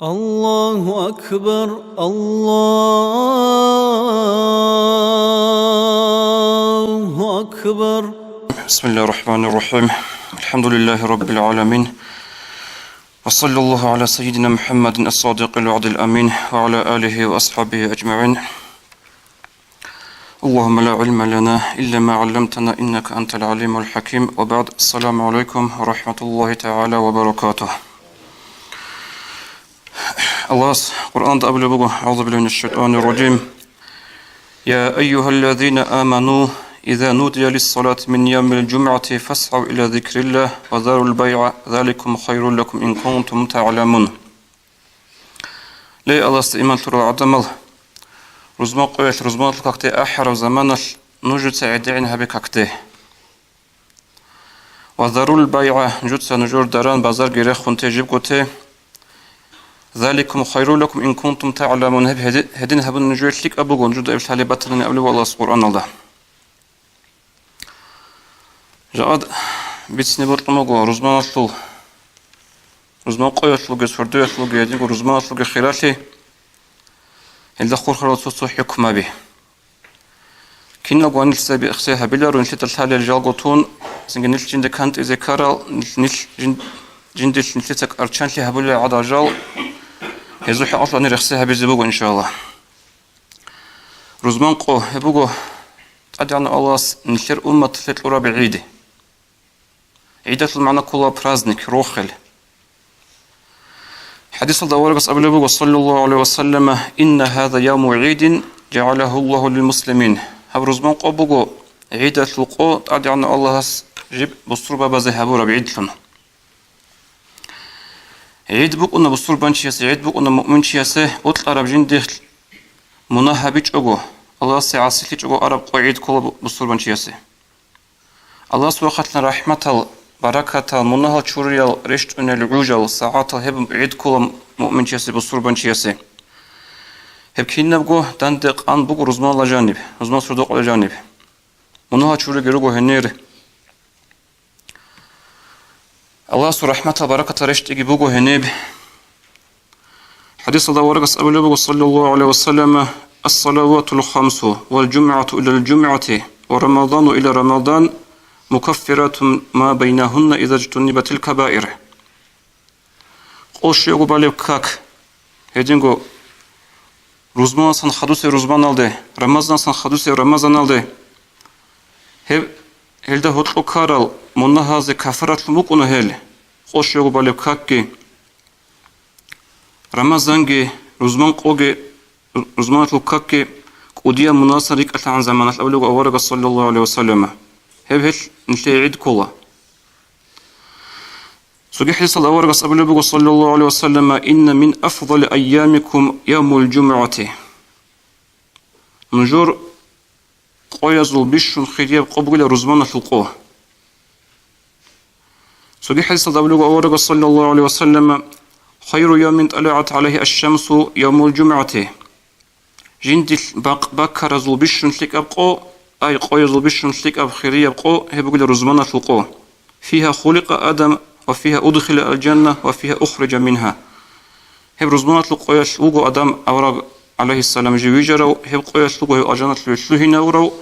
الله أكبر الله أكبر. بسم الله الرحمن الرحيم. الحمد لله رب العالمين، وصلى الله على سيدنا محمد الصادق الوعد الأمين وعلى آله وأصحابه أجمعين. اللهم لا علم لنا إلا ما علمتنا إنك أنت العليم الحكيم. وبعد، السلام عليكم ورحمة الله تعالى وبركاته. الله قرآن أبلغ أعوذ بالله من الشيطان الرجيم. يا أيها الذين آمنوا إذا نودي للصلاة من يوم الجمعة فاسعوا إلى ذكر الله وذروا البيع ذلكم خير لكم إن كنتم تعلمون. لي الله استئمان ترى عدمل رزما قويت رزما الكاكتي أحر زمان نجد سعيدين هبي كاكتي وذروا البيع نجد سنجور دران بازار غير خنتي جيب قوتي ذلكم خير لكم إن كنتم تعلمون. هدين هبن نجويت لك أبو جود أبل تالباتنا أبلي والله سبحانه الله جاد بيتسني برطمو رزما أصل رزما قويت لوجس فردو يطلق يدين رزما أصل خلالي إذا خور صوص حكم به كنا قوان السبب إخساها بلا رون شتى الحالة الجالقطون سنجنيل جند كانت إذا كارل نيل جندل نتلتك أرشان لها بلا عدا جال يزوح أصلا نرخسها بزبوغ إن شاء الله. رزمان قو يبوغو أدعنا الله نشر أمة تلت الرابع عيدة عيدة المعنى كلها برازنك روخل. حديث الدوارقس أبو لبوغ صلى الله عليه وسلم إن هذا يوم عيد جعله الله للمسلمين. هب رزمان قو بوغو عيدة القو أدعنا الله جيب بصر بابا زهبو ربعيد لنا عيد بوك أن بصور بانشياسي عيد بوك أن مؤمن شياسي أطل عرب جندي مناهبيج أغو الله سيعاسيليج أغو عرب قوعيد كل بصور بانشياسي الله سوقتنا رحمة بركة مناها شوريال رشت أن العجل ساعات هب عيد كل مؤمن شياسي بصور بانشياسي هب كينا بغو داندق عن بوك رزمان الله جانب رزمان صدوق الله جانب مناها شوري جروغو هنير الله سبحانه رحمة بركة رشت يجيبوجو هنيب. حديث الدوارقس أبو لبوغ صلى الله عليه وسلم الصلوات الخمس والجمعة إلى الجمعة ورمضان إلى رمضان مكفرات ما بينهن إذا اجتنبت الكبائر. قوش يقول بالكاك هيدينغو رزمان سن خدوس رزمان aldı رمضان سن خدوس رمضان aldı هلده هطلو كارل منهاز كفرات المقون هل خوش يقول بالكاكي رمضانجي رزمان قوغي رزمان الكاكي قوديا مناصرك أتعن زمان الأولوغ أورغ صلى الله عليه وسلم هل نتلي عيد كولا سوغي حديث الأورغ صلى الله عليه وسلم إن من أفضل أيامكم يوم الجمعة نجور قويزل بيشون خيريب قبول رزمان القوه سوغي حديث الدولوغ أورغ صلى الله عليه وسلم خير يوم طلعت عليه الشمس يوم الجمعة جندل بكر زل بيشون لك أبقو أي قويزل بيشون لك أب خيريب قو هبقول رزمان القوه فيها خلق آدم وفيها أدخل الجنة وفيها أخرج منها هب رزمان القويش وقو آدم أورغ عليه السلام جويجرو هب قويش لغو أجانة لوشلوه نورو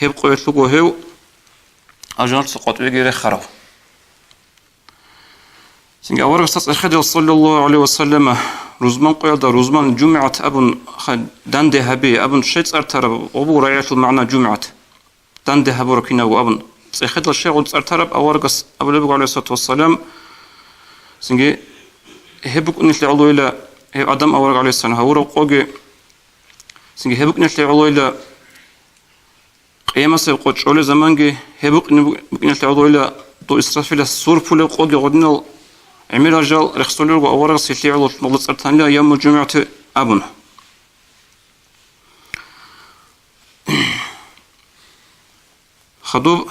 هب قويش لغو هو أجانة سقط ويجري خرو سنجا أورغ استاذ أخدي صلى الله عليه وسلم رزمان قيادة رزمان جمعة أبن داندي هبي أبن شيت أرترب أبو رعية المعنى جمعة داندي هبو ركينا وأبن أخدي الشيخ أرترب أورغ أبو لبق عليه الصلاة والسلام سنجا هبك نتلي الله إلى هب آدم أورغ عليه السلام هورو قوغي سنجا هبك نتلي الله إلى قيامة سيبقوش أولي زمانجي هبك نتلي الله إلى دو إسرافيل السور فولي قوغي غدنا عمل رجال رخصولوغ أورغ سيتلي على مغلط أرتان لا يوم الجمعة أبن خدوب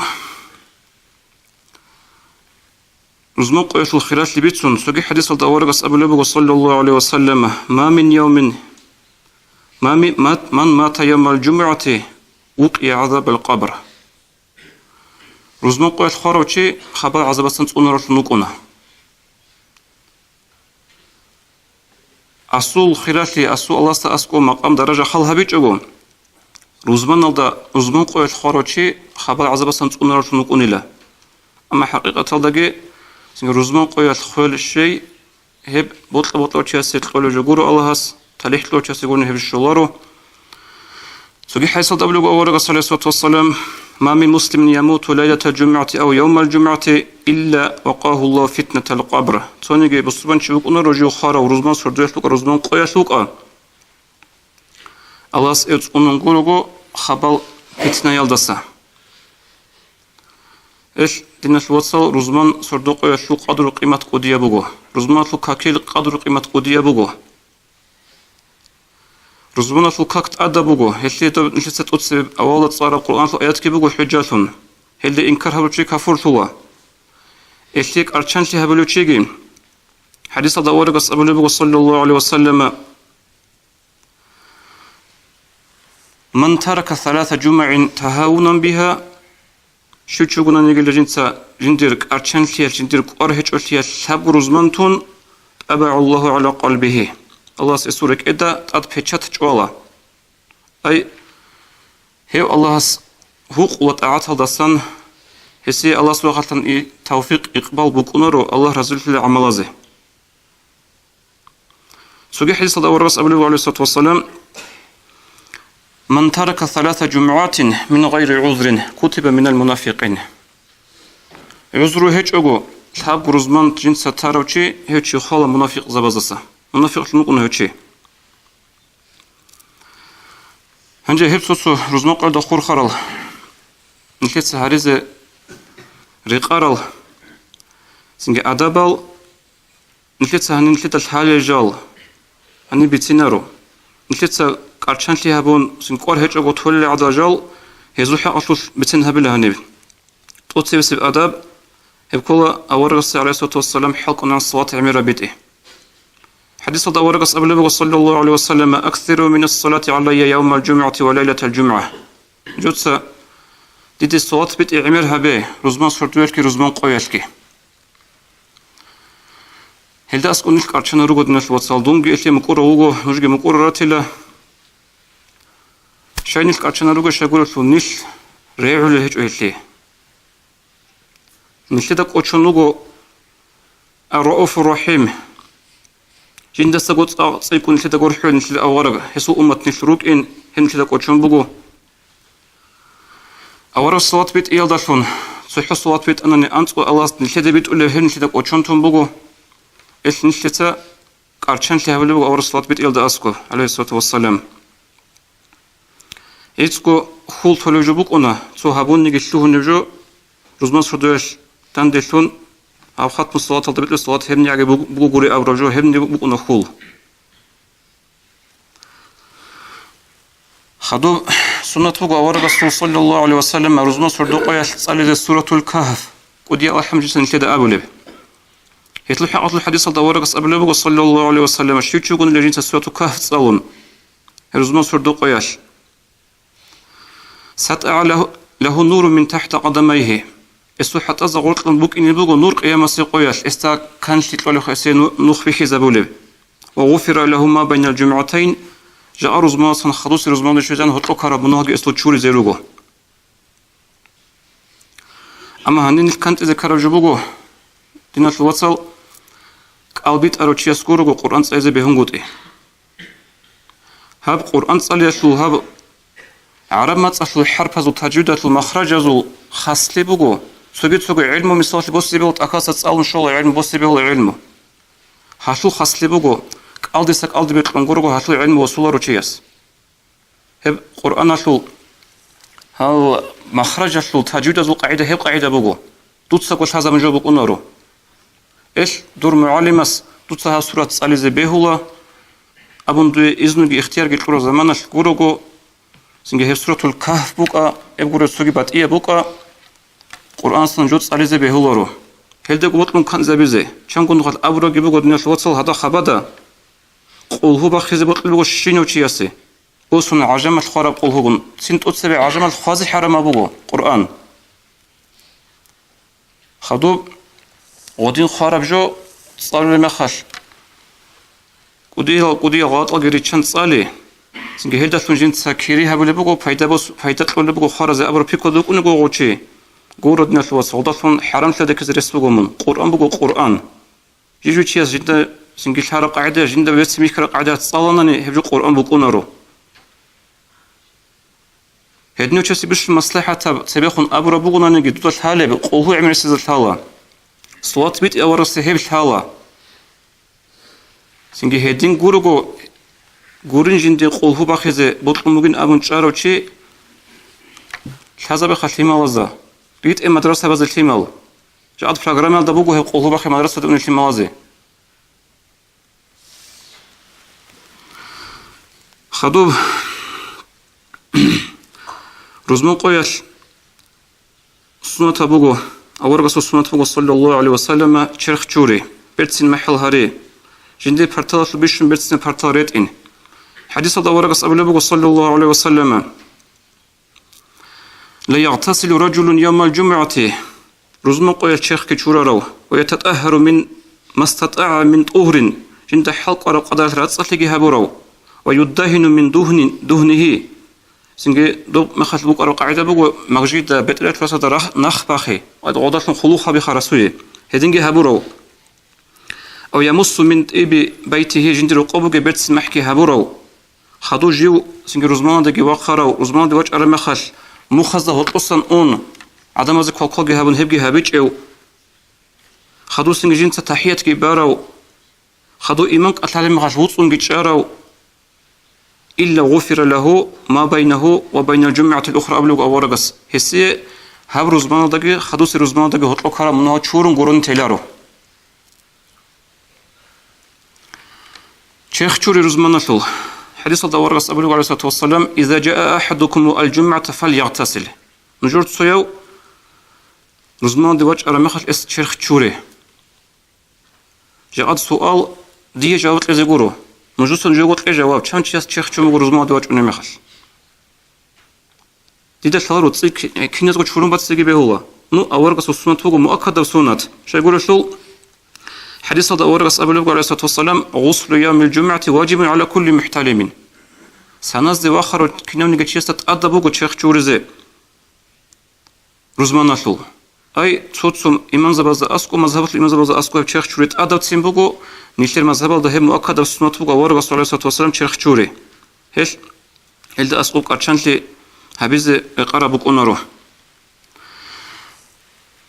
رزموق قويت الخلاف لبيتسون سوغي حديث الأورغ أبو لبوغ صلى الله عليه وسلم ما من يوم من مات يوم الجمعة وقي عذاب القبر رزموق قويت خاروشي خبر عذاب سنت أنرات المقونة асул хирали асу Алласта аску мақам даража халхабичугу рузман алда рузман қоял хорочи хабар азабасан цунаршуну кунила ама хақиқаталдаги рузман қоял хойлшей heb botla chasset qolo guru Allahas talihlo chassiguni heb sholaru so gi haysal dablu awara sallallahu wassalam ma min muslimin yamutu laylatal jum'ati aw yawmal jum'ati illa waqahu Allah fitnatal qabr sonige busban chibuk unaroju khara ruzman surduyatluq ruzman qoyasluq Allahs et onun gurugu khabal fitna yaldasa ايش دينا الوصل رزمان صردوق يشلو قدر قيمة قدية بوغو رزمان لو كاكيل قدر قيمة قدية بوغو رزمان لو كاكت أدا بوغو هل تو نشست أتسب أولاد صار القرآن لو آيات كي بوغو حجاتون هل إنكار هبلوشي كفور ثوا هل أرشان شي هبلوشي حديث داورق أصحاب النبي صلى الله عليه وسلم من ترك ثلاث جمع تهاونا بها شوچوغنا نيگل جنسا جنديرك ارچنليا جنديرك اورهچوليا سابروزمانتون ابع الله على قلبه الله سورك ادا تاد پچات چولا اي هي الله حقوق وطاعت دسان هسي الله سبحانه وتعالى توفيق اقبال بكونرو الله رسول الله عملازه سوغي حديث داورس ابو عليه الصلاه والسلام من ترك ثلاث جمعات من غير عذر كتب من المنافقين عذره هيك أقو تاب رزمان جنس تاروشي هيك خال منافق زبازسا منافق نقول هيك هنجي هبسوسو رزمان قرد خور خرال نكيت سهاريزة رقارل سنجي أدابال نكيت سهاني نكيت الحالي جال هني بيتينارو نكيت قرشانلي هبون سنقور هيك أقو تولي عداجال هزوحي أطلوش بتن هبلا هني توتسي بسيب أداب هبكولا أورغس عليه الصلاة والسلام حلق عن الصلاة عميرة بيته حديث أورغس أبلغ صلى الله عليه وسلم أكثر من الصلاة علي يوم الجمعة وليلة الجمعة جوتسا ديدي الصلاة بيت عميرها بي رزمان سردويلكي رزمان قويلكي هل دا أسكو نلك أرشان روغو دنال واتسالدونجي إلي مقورة وغو نجي مقورة راتلا شاينلك أرشان روغو شاقولة نيل ريعو لهج إلي نلدك أوشنوغو الرؤوف الرحيم جندسا قد سيكون نلدك أرحيو نلدك أورغ هسو أمت نلروك إن نلدك أوشنبوغو أورغ الصلاة بيت إيال داشون صحيح الصلاة بيت أنني أنتقو الله نلدك بيت أولي هل نلدك أوشنتنبوغو إل نلدك أرشان لهبلوغو أورغ الصلاة بيت إيال داسكو عليه الصلاة والسلام إيتسكو خول تولوجو بوك أنا تو هابون نيجي شلوه نجو رزمان سردوش تندلون أو ختم الصلاة الطبيعية الصلاة هم نيجي بوجوري أو رجو هم نيجي بوجو نخول خدو سنة بوجو أورغ الرسول صلى الله عليه وسلم رزمان سردو قيا صلي سورة الكهف ودي الحمد لله كده أبولب يطلع حق الحديث ده أورغ أبولب صلى الله عليه وسلم شو تشوفون اللي جنس سورة الكهف تصلون رزمان سردو قياش سطع له نور من تحت قدميه اسو حتى زغلط بوك إن بوغو نور قيامة سيقوياش استا كان شتلو خسين نخفي زبولب وغفر له ما بين الجمعتين جاء رزمان صن خدوس رزمان شوزان هطلو كاربوناغي اسلو تشوري زيروغو اما هنين كانت اذا كارجبوغو دينا الوصل قلبيت اروچيا سكوروغو قرآن سايزة بهنغوتي هاب قرآن سالياشو هاب عرب ما تصلو حرف زو تجويد المخرج زو خاصلي بوغو سوغيت علم مثال بوسي بيلت اكاسا تصالون شغل علم بوسي بيل علم هاشو خاصلي بوغو قالدسك قالد بيت قنغورغو هاشو علم وصولارو چياس هب قرآن شو هاو مخرج شو تجويد زو قاعدة هب قاعدة بوغو دوتسك وش هذا من جو بقنارو ايش دور معلمس دوتسها سورة سالي زي بيهولا ابون دو ازنوغي اختيار جلقرو زمانش قروغو سنجي هي سورة الكهف بوكا ابغور سوغي بات ايه بوكا قرآن سنجوت ساليزي بهولارو هلدك وطلون كان زبيزي چانكون نخات ابروغي بوكا دنيا شواتسل هذا خبادا قولهو بخيزي بطل بوكا شينو چياسي اوسون عجم الخراب قولهوغن سنت اوتسبي عجم الخوازي حرما بوكو قرآن خدو ودين خراب جو صالو المخاش قديا غاطل جريتشان صالي سنجي هيدا فنجين تساكيري هبولي بقو فايدة تقول بقو خارز أبرو بيكو دوك ونقو غوشي قوردنا الوصف وضعفن حرام تلدك زرس بقو من قرآن بقو قرآن جيجو تشيز جدا سنجي الحارة قاعدة جدا بس ميكرا قاعدة تصالناني هبجو قرآن بقو نارو هدنو تشاسي بش مصلحة تبيخون أبرو بقو نانيجي دوتا الحالة بقوهو عمر سيز الحالة صوت بيت أورس هيب الحالة سنجي هدين قورو قورن جندي قوهو باخيزي بطل مغين أبن شارو چي الحزب خالتيمال وزا بيت مدرسة بز التيمال جاءت فلاغرامال دبوغو هب قوهو باخي مدرسة دون التيمالازي خدوب رزمون قويش سنة بوغو أورغسو سنة بوغو صلى الله عليه وسلم چرخ چوري برتسين محل هاري جندي پرتالات بيشن برتسين پرتال ريت إن حديث الله ورقص أبو صلى الله عليه وسلم لا يغتسل رجل يوم الجمعة رزم قوي الشيخ كشورارو ويتطهر من ما استطاع من طهر جند حلق ورقدات راتسلقي هبورو ويدهن من دهنه سنجي دو مخات بوك قاعده بوغو مغجيد بترات فسد نخ باخي وغدات خلوخ بخرسوي هدينجي هبورو أو يمص من طيب بيته جند رقبو بيتس محكي هبورو خدو جيو سنجي رزمان دقي واقراو رزمان دي واج أرمخل مخزده وطلسن اون عدم از كل هبن هبجي هبيج او خدو سنجي جنس تحيات كي باراو خدو إيمان قتل مغشوط اون جيشاراو إلا غفر له ما بينه وبين الجمعة الأخرى أبلغ أورغس هسي هب رزمان دقي خدو سي رزمان دقي هطلو كارا منها چورن قرون تيلارو شيخ چوري رزمان نشل حديث الدورغس أبلغ عليه الصلاة والسلام إذا جاء أحدكم الجمعة فليغتسل نجورت سويو رزمان دي واج أرمخل اس شيخ چوري جاءت سؤال دي جاوت لزي قورو نجوسن جاوت لي جواب چان چيس شيخ چومو رزمان دي واج أرمخل دي ده تلارو تسي كينيز غو چورون بات سيگي بيهولا نو أورغس وسنة توغو مؤكد سنة شاي قولو شل حديث الدورغس أبلغ عليه الصلاة والسلام غسل يوم الجمعة واجب على كل محتلم سناز دي واخر كنام نيجا چيستا تأدبوغو شيخ چوريزي رزمان نشل أي تصوم إمام زبازة أسكو مذهبت الإمام زبازة أسكو شيخ چوري تأدب تسيمبوغو نيشتر مذهب ده مؤكد سنة بوغو أورغس عليه الصلاة والسلام شيخ چوري هل ده أسكو قرشان لي هبيز قربوك أنارو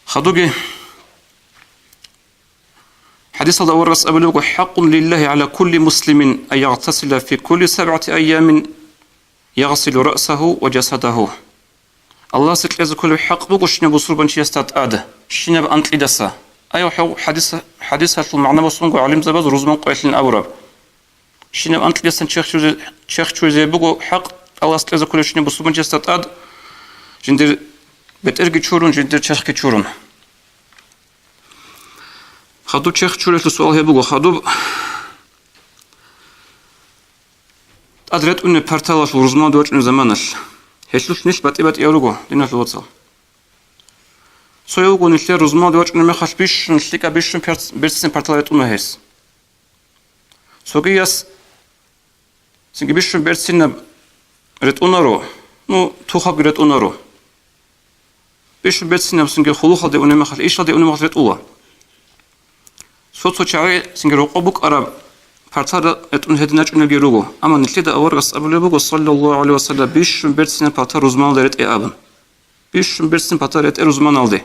خدوغي حديث الله ورس أبلغ حق لله على كل مسلم أن يغتسل في كل 7 أيام يغسل رأسه وجسده الله سكلز كل حق بقوش نبو صربان شيستات آده شنب أنت لدسا أيو حديث هاتل معنى بصنقو علم زباز رزمان قويتلين أوراب شنب أنت لدسا شيخ شوزي بقو حق الله سكلز كل شنبو صربان شيستات آد جندر بترقي چورون جندر شيخ چورون خدوب شيخ چوري السؤال هبوغو خدوب أدريت أن برتلاش ورزمان دوش أن زمانش هشلوش نش بات يوروغو ديناش الوصل سويوغو نشلي رزمان دوش أن مخش بيش نشليكا بيش بيرسين برتلات أنه هيس سوغياس سنجي بيش بيرسين ريت أنارو نو توخاب ريت أنارو بيش بيرسين سنجي خلوخة دي أنه مخش إيشا دي أنه مخش ريت أولا 소초차에 싱게로 꼬북 아랍 파타르 에툰 헤드나치 운게루고 아마 닐리다 아워가스 아블레부고 살랄라hu 알eyhi ve sellem biş bersin patar uzman deret abın biş bersin patar et uzman aldı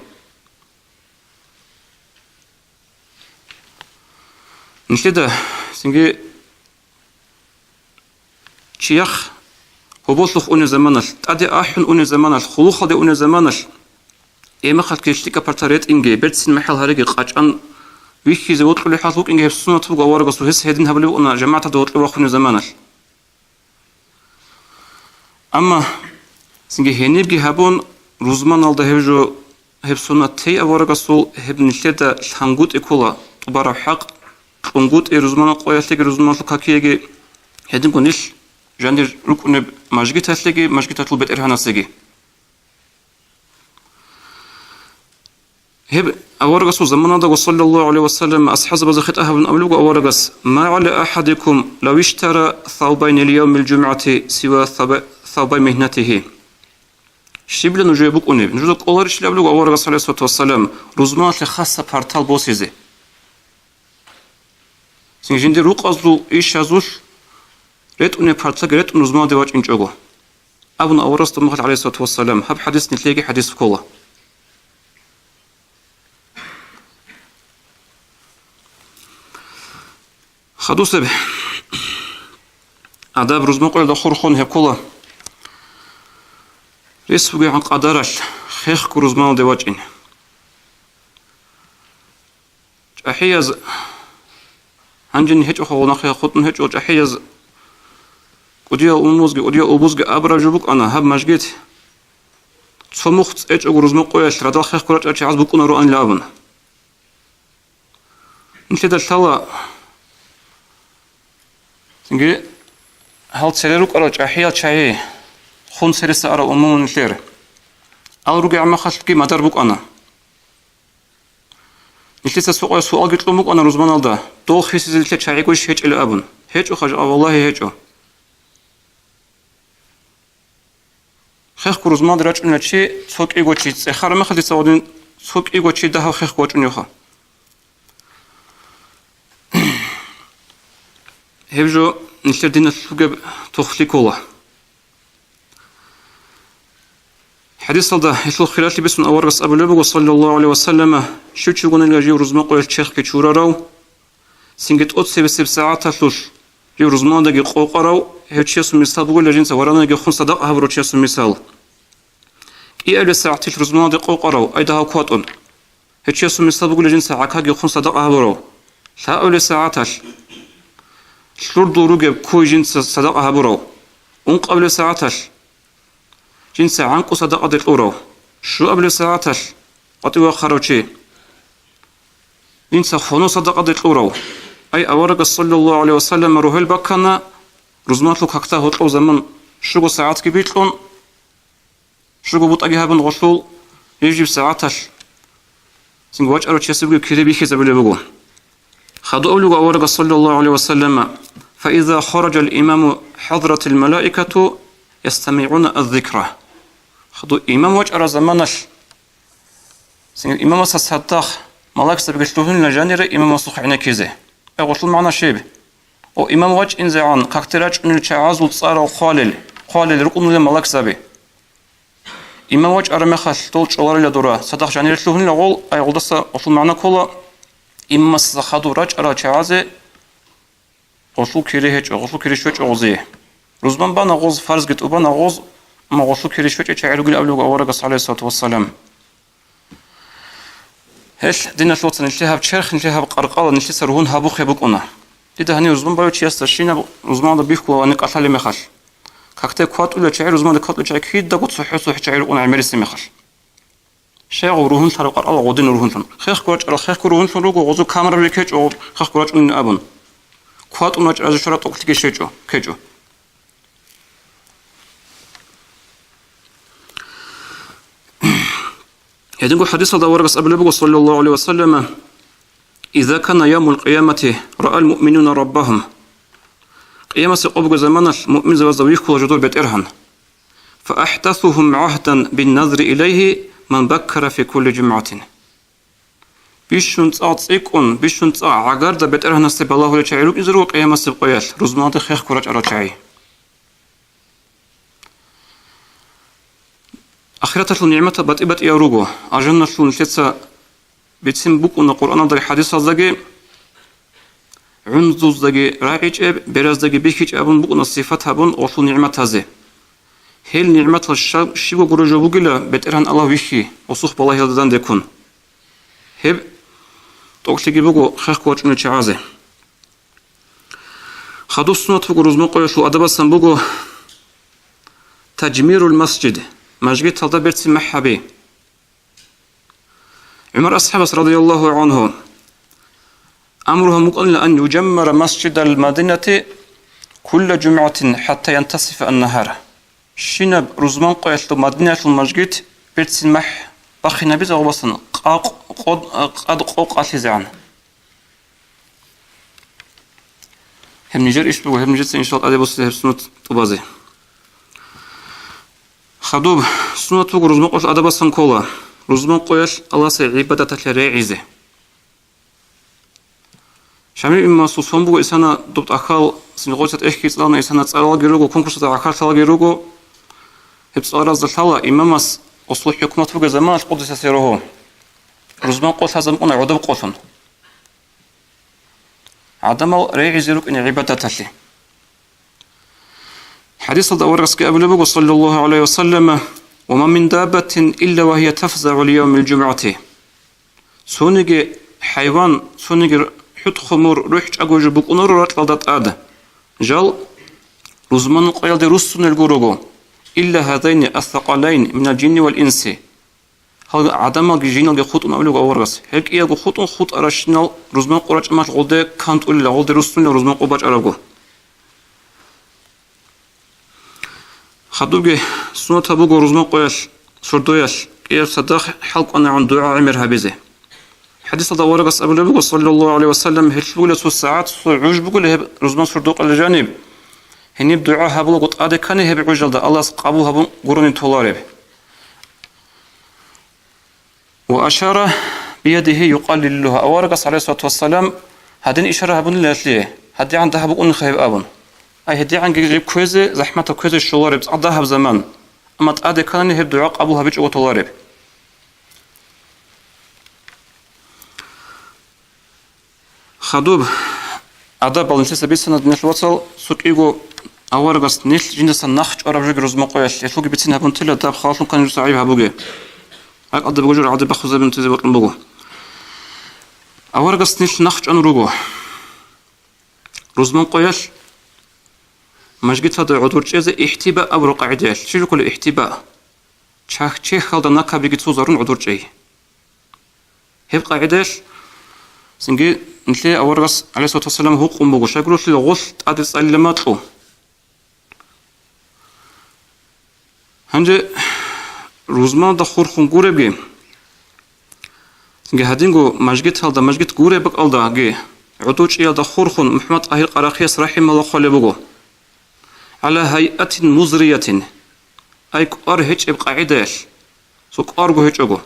닐리다 싱게 çiyah hobosluk onu zamanal tadi ahun onu zamanal khulukhade onu zamanal ema khalkeşlik apartaret inge bersin mahal harigi qaçan ويكي زي وطلو حاسوك إنجي بسنة تبقى وارغس وهس هيدين هبلو أنا جماعة دوطلو وخوني زمانال أما سنجي هنيبجي هبون رزمان alda هبجو هب سنة تي وارغسو هب نشلدا الحنقوت إكولا طبارا حق الحنقوت رزمان قوية رزمان لكاكيجي هيدين كونيش جاندير ركون ماجي تاتلجي ماجي تاتلو بيت إرهانا سيجي هب أورغس زمنا صلى الله عليه وسلم أصحاب زخت أهل أملوك أورغس ما على أحدكم لو اشترى ثوبين اليوم الجمعة سوى ثوب مهنته شبل نجيبك أنيب نجدك أولار شلابلوك أورغس عليه الصلاة والسلام رزمات خاصة بارتال بوسيزي سنجندي روق أزلو إيش أزول ريت أني بارتال ريت رزمات دواج إنجوغو أبن أورغس تمخت عليه الصلاة والسلام هب حديث نتلاقي حديث كله خدوس به عذاب رزمه قول دخور خون هبكولا ريس بقى عن قدرش خيخ كرزمان دواجين أحيز هنجن هيج أخو نخي خطن هيج أحيز قديا أبوزج أبرا جبوك أنا هب مجيت صمخت هيج رزمه قول ردا خيخ كرج أشي عزبوك أنا رؤن لابن نشيد الثلا تنجي هل تسيروك أرج أحيال شيء خون سيرس أرى أمون الخير أو رجع ما خلقي ما دربك أنا نشيد سؤال قلت لهم أنا رزمان الله دو خيس زلت شيء كويش هيج إلى أبن هيج أخرج والله هيج خير كرزمان درج إن شيء سوق إيجو شيء خير ما خلي سوادين سوق إيجو شيء ده خير كوج إنيوها هبجو نشتر دين السوق تخلي كولا حديث هذا يطلق خلال باسم أورغس أبو لبق صلى الله عليه وسلم شو تشوفون اللي يجيو رزمان قوي الشيخ كشورا راو سنجت أتسي بسيب ساعات تلوش يجيو رزمان دقي قوقا راو هتشيسو مثال بقول لجنس ورانا يجيو خمسة دقة هبرو تشيسو مثال إيه أول ساعتيش رزمان دقي قوقا راو أيدها كواتون هتشيسو مثال بقول لجنس عكا يجيو خمسة دقة هبرو لا أول ساعتاش شلور دوروجب كوي جنس صدقة هبرو قبل ساعتاش جنس عنكو صدقة دلورو شو قبل ساعتاش قطيوة خروشي جنس خونو صدقة دلورو أي أورق صلى الله عليه وسلم روح البكنا رزمات لك هكتا هطلو زمن شو ساعات كبيتلون شو بوط أجيها بن غشول يجيب ساعتاش سنجواج أروش يسبق كريبي خيزة بلبقو خذوا أولو أورق صلى الله عليه وسلم فإذا خرج الإمام حضرت الملائكة يستمعون الذكرى خذوا إمام وجه زمانش الإمام سصدق ملاك سبقتلوهن لجانير إمام صخعنا كيزه أقول معنا شيء أو إمام وجه إنزعان كاكتراج إن الشعاز والصار وخالل ركن الملاك سبي إمام وجه أرمخل طول شوار لدورة صدق جانير تلوهن لغول أي غلطة أقول معنا كله إما سخادو راج أرى شعازة غسل كريهج غسل كريشوج غزيه رزبان بنا غز فرض قط وبنا غز ما غسل كريشوج شعيرو قل أبلغ أورق عليه الصلاة والسلام هش دينا شلوت نشلها بشرخ نشلها بقرقال نشل سرهون هابوخ يبوك أنا إذا هني رزبان بايو يستشينا رزبان ده بيفكوا وانك أصلي مخش كاكتة قات ولا شعير رزبان ده قات ولا شعير كيد ده قط صح شعير أنا عمري سمخش شيء غروهن ثرو قرقال غودين روهن ثن خيخ كوج على خيخ روهن ثن روجو غزو كاميرا بيكج أو خيخ كوج من أبن قات ونج از شرط وقت كيشجو كجو يدنقو حديث هذا ورقص أبو لبق صلى الله عليه وسلم إذا كان يوم القيامة رأى المؤمنون ربهم قيامة سقبق زمان المؤمن زوازويخ وجدور بيت إرهن فأحدثهم عهدا بالنظر إليه من بكر في كل جمعة بيشون تصيقون بيشون عقار دا بيت إرهن استيب الله لشعيروك إزروا قيامة سبقيال رزمان خيخ كراج على شعي آخرة النعمة بات يروجو أجنة لنشتة بيتسم بوك أن القرآن داري حديث الزجي عنزوز زجي راعيج براز زجي بيكيج أبن بوك أن الصفات هبون أصل نعمة هذه هل نعمة الشيء وجرجو بوجلا بترهن الله ويشي وصخ بالله هذا دكون هب توكسيجي بوجو خير كوتش من الشعازة خدوا سنة فوق رزمو قيشوا أدب السنبوجو تجمير المسجد مسجد هذا بيت محبي عمر أصحاب رضي الله عنه أمره مقل أن يجمر مسجد المدينة كل جمعة حتى ينتصف النهار شنب رزمان قيشوا مدينة المسجد بيت مح بخنا بيز غبصن قاق قد قوق أثيزان هم نيجر إيش بقول هم نيجر إن شاء الله أدي بس سنة تبازي خدوب سنة تقول رزق قش أدب سنكولا رزق قيش الله سعيبة تتلري عزه شامل إما سوسهم بقول إنسان دبت أخال سنقولت إحكي سلام إنسان تسأل جيروجو كونكورس تأخر سأل جيروجو هبسأل رز الحلا إمامس أصلح حكومة فوق زمان القدس يسيره رزق قش هذا مقنع عدم قشن عدم رأي زيروك إن عبادة تلي حديث الدور رسك أبو لبق صلى الله عليه وسلم وما من دابة إلا وهي تفزع ليوم الجمعة سونج حيوان سونج حط خمر روح أجوج بقنور راتلدت آد جال رزمان قيل درسون الجروجو إلا هذين الثقلين من الجن والإنس هذا عدم الجن اللي خطون أولو أورس هيك إيه خطون خط أرشنال رزمان قرش ما الغدة كانت أولي الغدة رسون رزمان قباج أرجو خدوجي سنة تبوغو رزمان قياش سردوياش كيف صدق حلق أنا عن دعاء عمر هبيزه حديث الدوار قص أبو لبق صلى الله عليه وسلم هالشغلة ساعات عوج بقول هب رزمان سردوق الجانب هني بدعاء هبلو قط أده كان هب عجل ده الله قابو هبون قرون تولارب وأشار بيده يقال له أوارقص عليه الصلاة والسلام هذين إشارة هبون لأتليه هدي عن ذهب خيب أبون أي هدي عن جيب كوزة زحمة كوزة الشلارب ذهب زمان أما تأده كان هب دعاء قابو هبيج وتولارب خدوب أدب بالنسبة سبيسنا دنيش وصل سوق إيجو أورغس نيش جنس النخج أرب جرز رزق مقايش يشوق بتسين هبون تلا داب خاصم كان يسعيب هبوجي أدب بجور عدب بخوزة بنت زبط نبوجو أورغس نيش نخج أنروجو رزق مقايش مشجت هذا عذور جزء احتباء أو رقعديش شو كل احتباء شيخ هذا نكا بيجي تزورون عذور جاي هب قاعدش سنجي نتلي أورغس عليه الصلاة والسلام هو قم بقول شكله في الغش أدرس علماته هنجي روزمان دخور خون جوري بي سنجي هدينجو مجد هذا مجد جوري بق الله جي عطوش إيا دخور خون محمد أهل قراخيس رحمه الله خالي بقول على هيئة مزرية أي كار هيج إبقى عداش سوق أرجو هيج أجو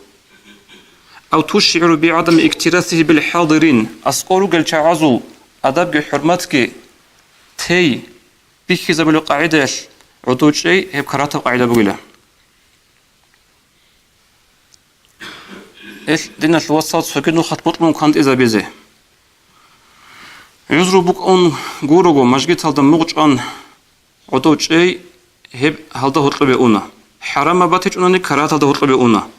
أو تشعر بعدم اكتراثه بالحاضرين أسقورو قل تعزو أدب حرمتك تي بيكي زبلو قاعدة عدود شيء هي بكراتة قاعدة بقولة إيش دينا الوسط سكنو خطبط من كانت إذا بيزه يزرو بك أن جورو مجد هذا مغج عدود شيء هي هذا هو طلبي أنا حرام باتج أنني كراتة هذا هو طلبي أنا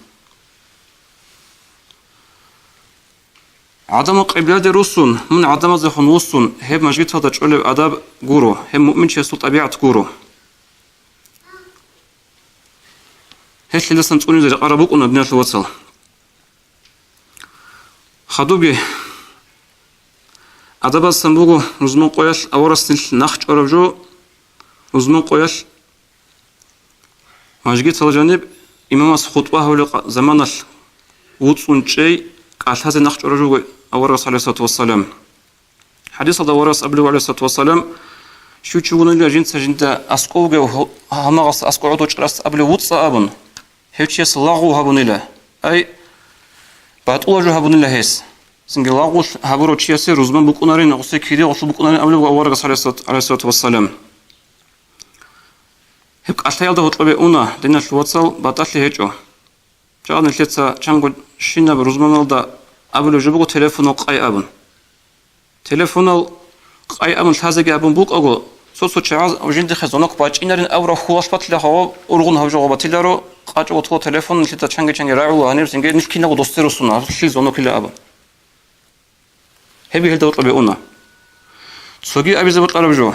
عدم قبلة رسون من عدم زخون وسون هب مجد هذا تقول أدب جورو هم مؤمن شيء صوت طبيعة جورو هش اللي لسه تقولين زي قربوك أن ابناء الوصل خدوبي أدب السنبوغو رزمان قياش أورس نخج أرجو رزمان قياش مجد هذا جانب إمام خطبة ولا زمان وصون شيء كأشهد نخج أرجو أورس عليه الصلاة والسلام حديث هذا ورس أبلو عليه الصلاة والسلام شو تشوفون اللي جنس جندا أسقوجه هم غص أسقوعه وجرس أبلو وطس أبن هيك يصلغوا هبون الله أي بعد أول هبون الله هيس سنجل لاغوا هبورو شيء رزمان بكونارين غصي كذي غصو بكونارين أبلو أورس عليه الصلاة والسلام هيك أشياء ده طلبي أنا دينا شو وصل بتأشي هيجو جاء نلتقى شانقول شينا برزمان الله أبلو جبوا تلفون قاي أبن تلفون قاي أبن هذا أبن بوك أقول سوسو شعاز وجند خزانك باج إنرين أورا خواص بطل هوا أرغون هوجو بطلارو قاج وطلع تلفون نلتقى شانق راعو هنير سنجي نشكينا ودستيرو سنا شيل زانو كلا أبن هبي هل دور أبيونا سوجي أبي زبط على بجو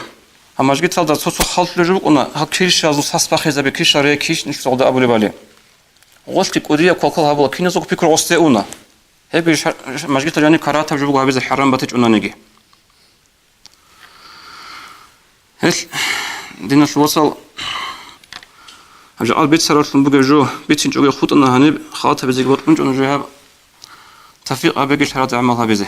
هم جيت هذا سوسو خالط لجوك أنا هكيش هذا ساس بخيز أبي كيش رأي كيش نشتغل أبو لبالي غلط كودية كل هذا كينا زوج بيكر وستيونا هبي مجد يعني كراتة جبوا هذا الحرام بتج أنا نجي هش دينا شو وصل هجال بيت سرر ثم بقى جو بيت شنجوا يخوت أنا هني خاطر بزيج بطن جو نجيها تفيق أبيك هذا عملها بزه